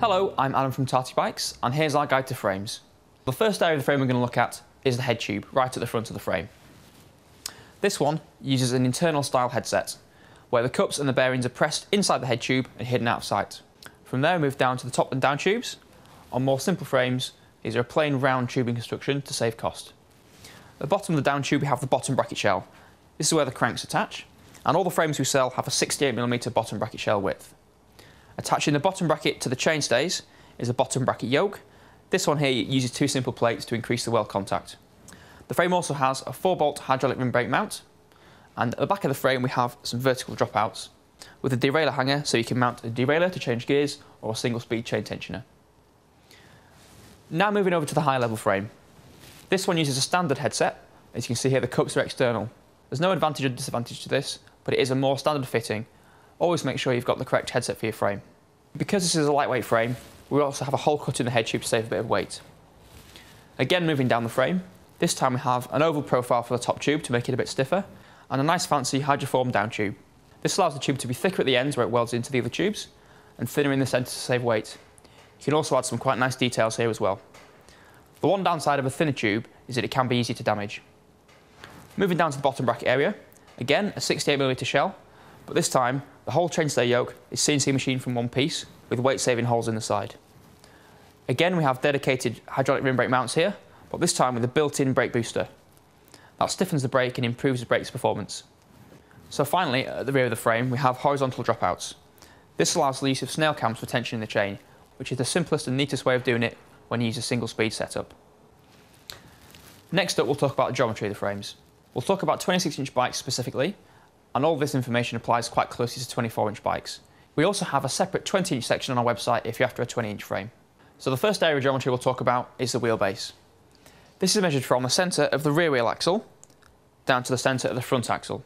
Hello, I'm Adam from TartyBikes, and here's our guide to frames. The first area of the frame we're going to look at is the head tube, right at the front of the frame. This one uses an internal style headset, where the cups and the bearings are pressed inside the head tube and hidden out of sight. From there we move down to the top and down tubes. On more simple frames, these are a plain round tubing construction to save cost. At the bottom of the down tube we have the bottom bracket shell. This is where the cranks attach, and all the frames we sell have a 68mm bottom bracket shell width. Attaching the bottom bracket to the chainstays is a bottom bracket yoke. This one here uses two simple plates to increase the weld contact. The frame also has a 4-bolt hydraulic rim brake mount, and at the back of the frame we have some vertical dropouts with a derailleur hanger, so you can mount a derailleur to change gears or a single speed chain tensioner. Now moving over to the high level frame. This one uses a standard headset. As you can see here, the cups are external. There's no advantage or disadvantage to this, but it is a more standard fitting. Always make sure you've got the correct headset for your frame. Because this is a lightweight frame, we also have a hole cut in the head tube to save a bit of weight. Again, moving down the frame, this time we have an oval profile for the top tube to make it a bit stiffer, and a nice fancy hydroform down tube. This allows the tube to be thicker at the ends where it welds into the other tubes, and thinner in the centre to save weight. You can also add some quite nice details here as well. The one downside of a thinner tube is that it can be easy to damage. Moving down to the bottom bracket area, again a 68mm shell, but this time the whole chainstay yoke is CNC machined from one piece with weight saving holes in the side. Again we have dedicated hydraulic rim brake mounts here, but this time with a built-in brake booster. That stiffens the brake and improves the brake's performance. So finally, at the rear of the frame we have horizontal dropouts. This allows the use of snail cams for tensioning the chain, which is the simplest and neatest way of doing it when you use a single speed setup. Next up we'll talk about the geometry of the frames. We'll talk about 26-inch bikes specifically, and all this information applies quite closely to 24-inch bikes. We also have a separate 20-inch section on our website if you're after a 20-inch frame. So the first area of geometry we'll talk about is the wheelbase. This is measured from the centre of the rear wheel axle down to the centre of the front axle.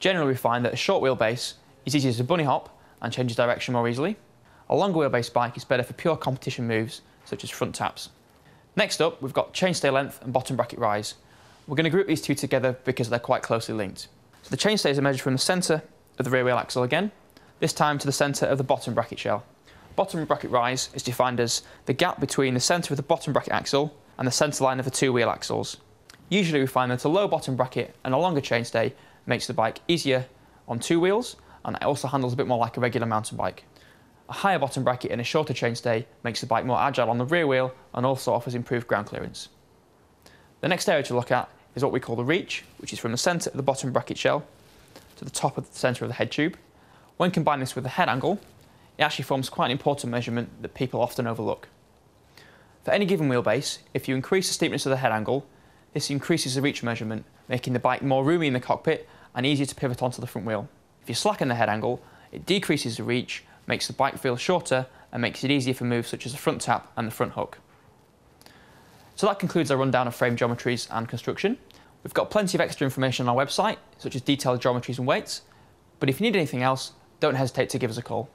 Generally we find that a short wheelbase is easier to bunny hop and change direction more easily. A longer wheelbase bike is better for pure competition moves such as front taps. Next up we've got chainstay length and bottom bracket rise. We're going to group these two together because they're quite closely linked. So the chainstays are measured from the centre of the rear wheel axle again, this time to the centre of the bottom bracket shell. Bottom bracket rise is defined as the gap between the centre of the bottom bracket axle and the centre line of the two wheel axles. Usually we find that a low bottom bracket and a longer chainstay makes the bike easier on two wheels, and it also handles a bit more like a regular mountain bike. A higher bottom bracket and a shorter chainstay makes the bike more agile on the rear wheel and also offers improved ground clearance. The next area to look at is what we call the reach, which is from the centre of the bottom bracket shell to the top of the centre of the head tube. When combine this with the head angle, it actually forms quite an important measurement that people often overlook. For any given wheelbase, if you increase the steepness of the head angle, this increases the reach measurement, making the bike more roomy in the cockpit and easier to pivot onto the front wheel. If you slacken the head angle, it decreases the reach, makes the bike feel shorter and makes it easier for moves such as the front tap and the front hook. So that concludes our rundown of frame geometries and construction. We've got plenty of extra information on our website, such as detailed geometries and weights, but if you need anything else, don't hesitate to give us a call.